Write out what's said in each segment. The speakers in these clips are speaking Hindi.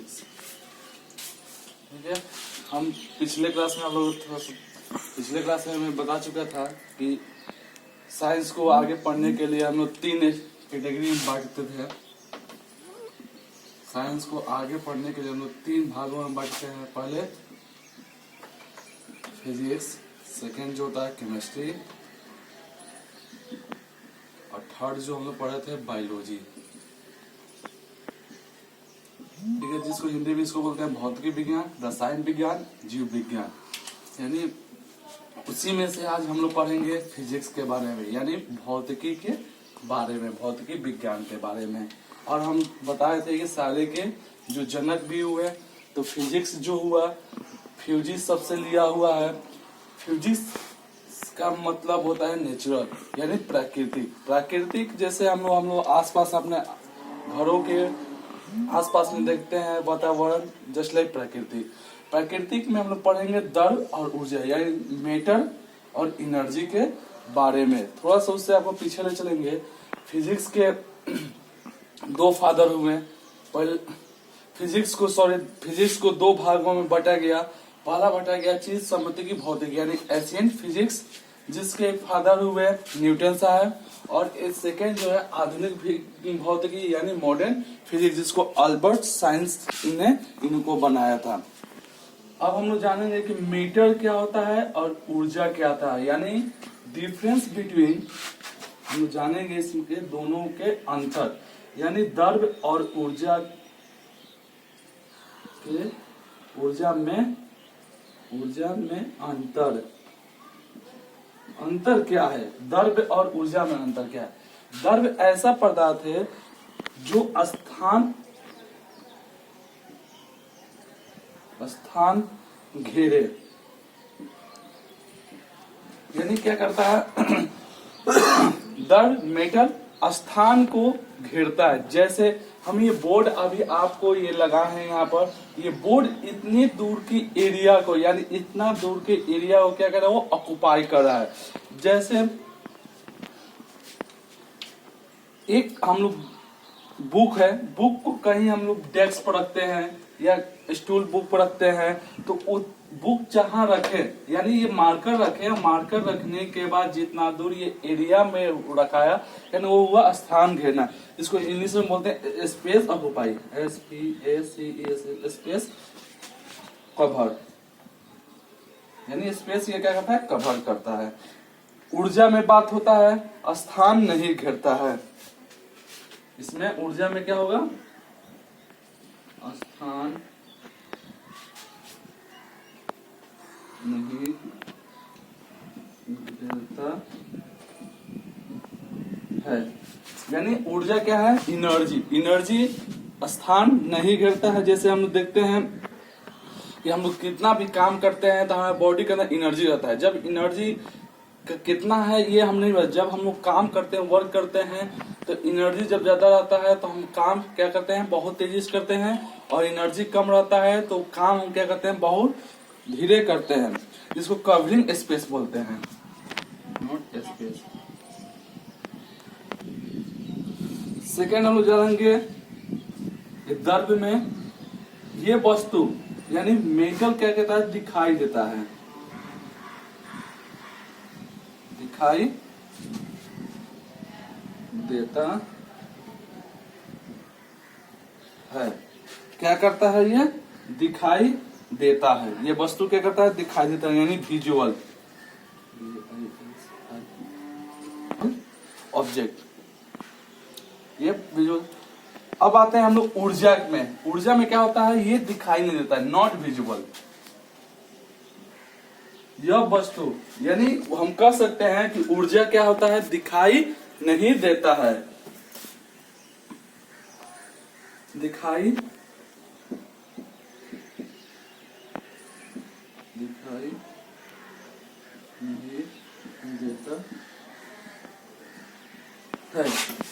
फिजिक्स। ठीक है, हम पिछले क्लास में पिछले क्लास में मैं बता चुका था कि साइंस को आगे पढ़ने के लिए हम लोग 3 कैटेगरी में बांटते थे। साइंस को आगे पढ़ने के लिए हम लोग 3 भागों में बांटते हैं। पहले फिजिक्स, सेकेंड जो होता है केमिस्ट्री, और थर्ड जो हम लोग पढ़े थे बायोलॉजी। ठीक है, जिसको हिंदी में इसको बोलते हैं भौतिकी विज्ञान, रसायन विज्ञान, जीव विज्ञान। यानी उसी में से आज हम लोग पढ़ेंगे फिजिक्स के बारे में, यानी भौतिकी के बारे में, भौतिकी विज्ञान के बारे में। और हम बताए थे कि सारे के जो जनक भी हुए, तो फिजिक्स जो हुआ, फ्यूजिस सबसे लिया हुआ है। फ्यूजिस का मतलब होता है नेचुरल, यानी प्राकृतिक। प्राकृतिक जैसे हम लोग आसपास अपने घरों के आसपास में देखते हैं वातावरण, जस्ट लाइक प्राकृतिक। प्राकृतिक में हम लोग पढ़ेंगे द्रव और ऊर्जा, यानी मैटर और एनर्जी के बारे में। थोड़ा सा उससे आपको पीछे ले चलेंगे। फिजिक्स के 2 फादर हुए। पहले फिजिक्स को 2 भागों में बांटा गया। पहला बांटा गया चीज सम्मति की भौतिकी, यानी एशियंट फिजिक्स, जिसके फादर हुए न्यूटन साहब। और सेकेंड जो है आधुनिक भौतिकी, यानी मॉडर्न फिजिक्स, जिसको अल्बर्ट साइंस ने इनको बनाया था। अब हम लोग जानेंगे कि मीटर क्या होता है और ऊर्जा क्या होता है, यानी डिफरेंस बिटवीन। हम लोग जानेंगे इसके दोनों के अंतर, यानी द्रव्य और ऊर्जा के ऊर्जा में अंतर क्या है, द्रव्य और ऊर्जा में अंतर क्या है। द्रव्य ऐसा पदार्थ है जो स्थान घेरे, यानी क्या करता है द्रव्य मेटल स्थान को घेरता है। जैसे हम ये बोर्ड अभी आपको ये लगा है यहाँ पर, ये बोर्ड इतनी दूर की एरिया को, यानी इतना दूर के एरिया को क्या कर रहा है, वो ऑक्युपाई कर रहा है। जैसे एक हम लोग बुक है, बुक को कहीं हम लोग डेस्क पर रखते हैं या स्टूल बुक पर रखते हैं, तो बुक जहां रखे, यानी ये मार्कर रखे, मार्कर रखने के बाद जितना दूर ये एरिया में रखाया, यानी वो हुआ स्थान घेरना। इसको इंग्लिश में बोलते हैं स्पेस ऑक्युपाई, स्पेस कवर, यानी स्पेस ये क्या करता है, कवर करता है। ऊर्जा में बात होता है, स्थान नहीं घेरता है। इसमें ऊर्जा में क्या होगा, स्थान नहीं घेरता है। यानी ऊर्जा क्या है, एनर्जी स्थान नहीं घेरता है। जैसे हम लोग देखते हैं कि हम लोग कितना भी काम करते हैं तो हमारे बॉडी के अंदर एनर्जी रहता है। जब एनर्जी कितना है ये हम नहीं, जब हम लोग काम करते हैं, वर्क करते हैं, तो एनर्जी जब ज्यादा रहता है तो हम काम क्या करते हैं, बहुत तेजी से करते हैं। और एनर्जी कम रहता है तो काम हम क्या करते हैं, बहुत धीरे करते हैं, जिसको कवरिंग स्पेस बोलते हैं, नॉट स्पेस। सेकेंड हम लोग जानेंगे द्रव्य में ये वस्तु, यानी मेटल क्या कहता है, दिखाई देता है, दिखाई देता है। क्या करता है, ये दिखाई देता है। ये वस्तु क्या करता है, दिखाई देता है, यानी विजुअल ऑब्जेक्ट, ये विजुअल। अब आते हैं हम लोग ऊर्जा में। ऊर्जा में क्या होता है, ये दिखाई नहीं देता है, नॉट विजुअल। यह वस्तु, यानी हम कह सकते हैं कि ऊर्जा क्या होता है, दिखाई नहीं देता है, दिखाई नहीं देता है।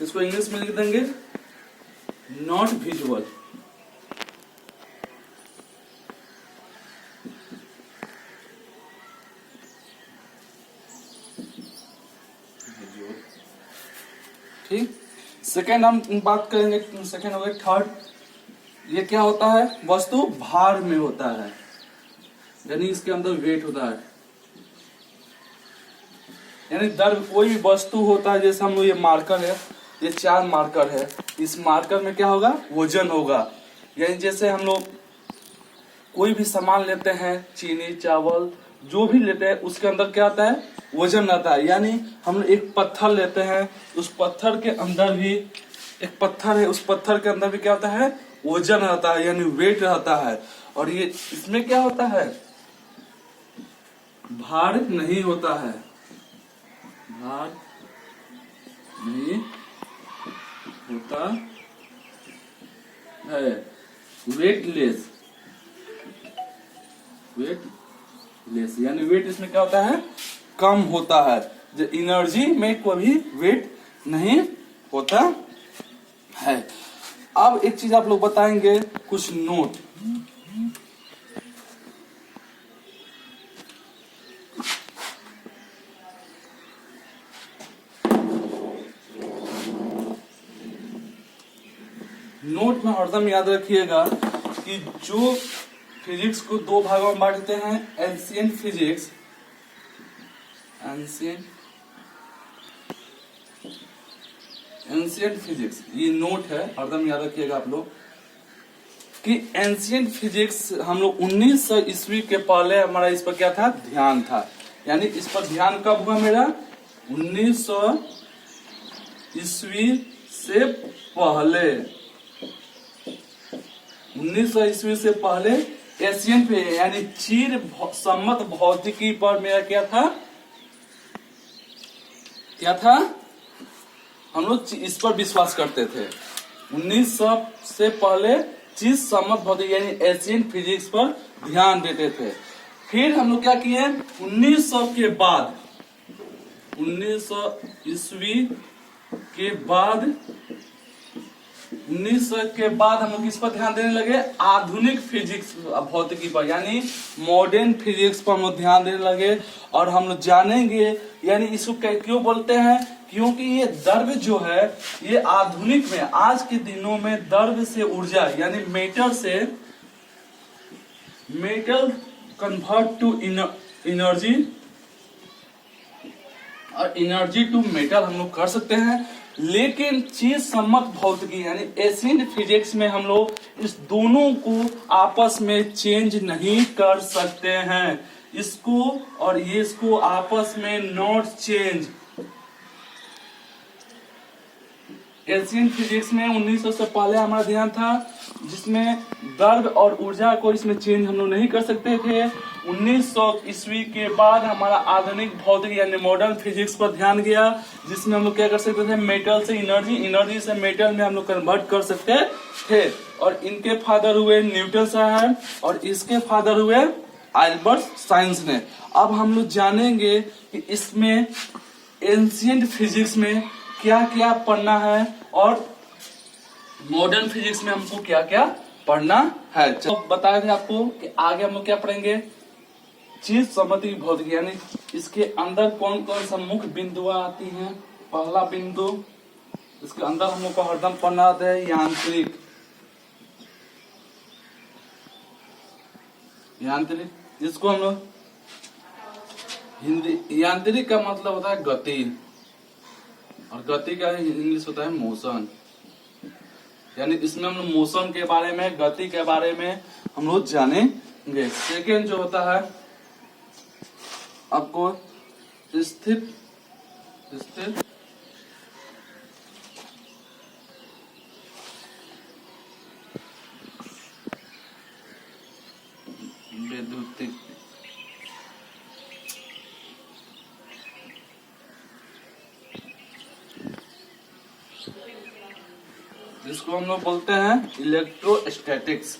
इसको इंग्लिश में लिख देंगे नॉट विजुअल। ठीक, सेकेंड हम बात करेंगे, सेकेंड हो गया थर्ड ये क्या होता है, वस्तु भार में होता है, यानी इसके अंदर वेट होता है। यानी द्रव्य कोई भी वस्तु होता है, जैसे हम लोग ये मार्कर है, ये 4 मार्कर है, इस मार्कर में क्या होगा, वजन होगा। यानी जैसे हम लोग कोई भी सामान लेते हैं, चीनी चावल जो भी लेते हैं, उसके अंदर क्या आता है, वजन रहता है। यानी हम लोग एक पत्थर लेते हैं, उस पत्थर के अंदर भी एक पत्थर है, उस पत्थर के अंदर भी क्या होता है, वजन रहता है, यानी वेट रहता है। और ये इसमें क्या होता है, भार नहीं होता है, भार नहीं होता है, वेटलेस, वेटलेस यानी वेट इसमें क्या होता है, कम होता है। जो एनर्जी में कोई वेट नहीं होता है। अब एक चीज आप लोग बताएंगे, कुछ नोट। नोट में हरदम याद रखिएगा कि जो फिजिक्स को 2 भागों में बांटते हैं, एंशिएंट फिजिक्स, एंशिएंट फिजिक्स, ये नोट है, हरदम याद रखिएगा आप लोग कि एंशिएंट फिजिक्स हम लोग 1900 ईस्वी के पहले हमारा इस पर क्या था, ध्यान था। यानी इस पर ध्यान कब हुआ मेरा, 1900 ईस्वी से पहले, 1900 ईस्वी से पहले एशियन पे यानी चीर सम्मत भौतिकी पर मेरा क्या था, हम लोग इस पर विश्वास करते थे। 1900 से पहले चीज सम्मत भौतिकी यानी एशियन फिजिक्स पर ध्यान देते थे। फिर हम लोग क्या किए, 1900 के बाद, 1900 ईस्वी के बाद, 1900 के बाद हम लोग किस पर ध्यान देने लगे, आधुनिक फिजिक्स भौतिकी पर, यानी मॉडर्न फिजिक्स पर हम लोग ध्यान देने लगे। और हम लोग जानेंगे, यानी इसको क्यों बोलते हैं, क्योंकि ये द्रव्य जो है, ये आधुनिक में, आज के दिनों में द्रव्य से ऊर्जा यानी मेटल कन्वर्ट टू एनर्जी, और एनर्जी टू मेटल हम लोग कर सकते हैं। लेकिन चीज सम्मत भौतिकी यानी एशियन फिजिक्स में हम लोग इस दोनों को आपस में चेंज नहीं कर सकते हैं, इसको और ये इसको आपस में नॉट चेंज। एशियन फिजिक्स में 1900 से पहले हमारा ध्यान था, जिसमें द्रव्य और ऊर्जा को इसमें चेंज हम लोग नहीं कर सकते थे। 1900 ईस्वी के बाद हमारा आधुनिक भौतिक यानी मॉडर्न फिजिक्स पर ध्यान गया, जिसमें हम लोग क्या कर सकते थे, मेटल से एनर्जी, एनर्जी से मेटल में हम लोग कन्वर्ट कर सकते थे। और इनके फादर हुए न्यूटन साहब, और इसके फादर हुए अल्बर्ट साइंस ने। अब हम लोग जानेंगे कि इसमें एंशिएंट फिजिक्स में क्या क्या पढ़ना है और मॉडर्न फिजिक्स में हमको क्या क्या पढ़ना है। तो बताए थे आपको कि आगे हम लोग क्या पढ़ेंगे, चीज सम्मति भौतिकी, यानी इसके अंदर कौन कौन सा मुख्य बिंदुआ आती हैं। पहला बिंदु, इसके अंदर हम लोग को हरदम पढ़ना आता है यांत्रिक, जिसको हम लोग हिंदी, यांत्रिक का मतलब होता है गति, और गति का इंग्लिश होता है मोशन। यानी इसमें हम लोग मोशन के बारे में, गति के बारे में हम लोग जानेंगे। सेकेंड जो होता है आपको स्थिर वैद्युतिक, जिसको हम लोग बोलते हैं इलेक्ट्रोस्टैटिक्स।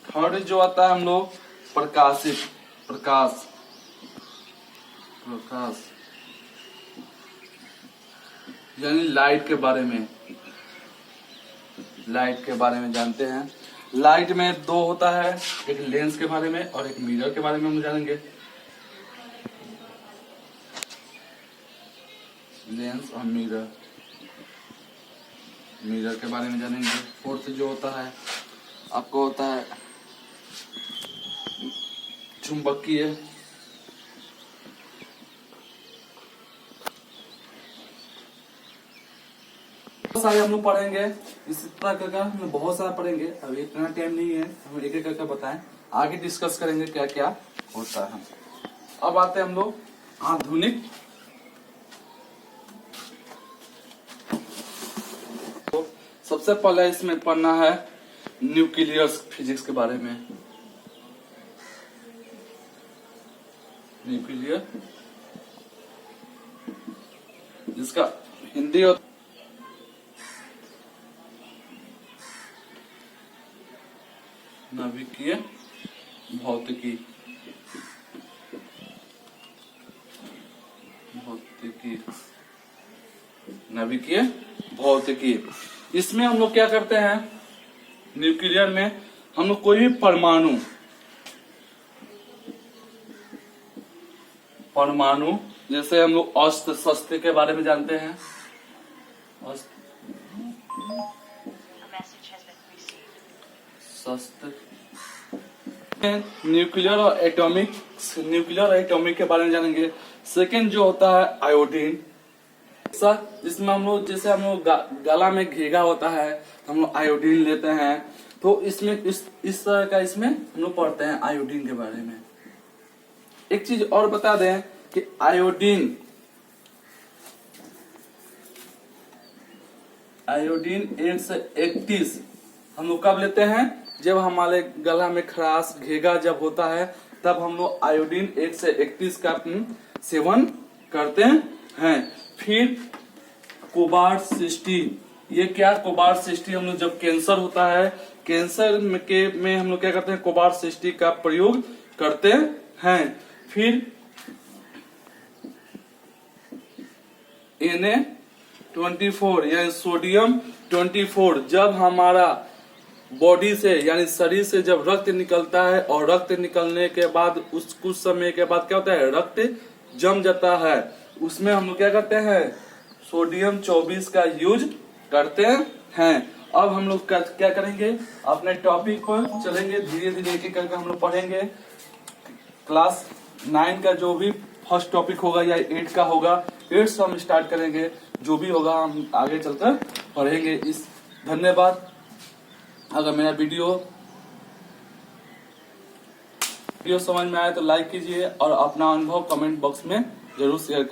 थर्ड जो आता है हम लोग प्रकाश यानी लाइट के बारे में जानते हैं। लाइट में 2 होता है, एक लेंस के बारे में और एक मिरर के बारे में हम जानेंगे। लेंस और मिरर, मिरर के बारे में जानेंगे। फोर्थ जो होता है आपको होता है चुंबकीय, बहुत सारे हम लोग पढ़ेंगे इस तरह का, हम बहुत सारा पढ़ेंगे, अभी इतना टाइम नहीं है, हम एक एक करके बताएं, आगे डिस्कस करेंगे क्या क्या होता है। अब आते हैं हम लोग आधुनिक, तो सबसे पहले इसमें पढ़ना है न्यूक्लियर फिजिक्स के बारे में। न्यूक्लियर जिसका हिंदी होता नाभिकीय भौतिकी, नाभिकीय भौतिकी। इसमें हम लोग क्या करते हैं, न्यूक्लियर में हम लोग कोई भी परमाणु जैसे हम लोग अस्त्र शस्त्र के बारे में जानते हैं, शस्त्र, न्यूक्लियर और एटॉमिक के बारे में जानेंगे। सेकेंड जो होता है आयोडीन, जिसमें हम लोग जैसे हम लोग गला में घेगा होता है हम लोग आयोडीन लेते हैं, तो इसमें इस तरह का इसमें हम लोग पढ़ते हैं आयोडीन के बारे में। एक चीज और बता दें कि आयोडीन 1 से 31 हम लोग कब लेते हैं, जब हमारे गला में खराश घेगा जब होता है तब हम लोग आयोडीन 1 से 31 का सेवन करते हैं। फिर कोबाल्ट 60, ये क्या कोबाल्ट 60 हम लोग जब कैंसर होता है, कैंसर में हम लोग क्या करते हैं, कोबाल्ट 60 का प्रयोग करते हैं। फिर Na24 यानी सोडियम 24, जब हमारा बॉडी से यानी शरीर से जब रक्त निकलता है और रक्त निकलने के बाद कुछ समय के बाद क्या होता है, रक्त जम जाता है, उसमें हम लोग क्या करते हैं, सोडियम 24 का यूज करते हैं। अब हम लोग क्या करेंगे, अपने टॉपिक पर चलेंगे, धीरे धीरे एक एक करके हम लोग पढ़ेंगे। क्लास 9 का जो भी फर्स्ट टॉपिक होगा या 8 का होगा, 8 से हम स्टार्ट करेंगे, जो भी होगा हम आगे चलकर पढ़ेंगे। धन्यवाद। अगर मेरा वीडियो समझ में आए तो लाइक कीजिए और अपना अनुभव कमेंट बॉक्स में जरूर शेयर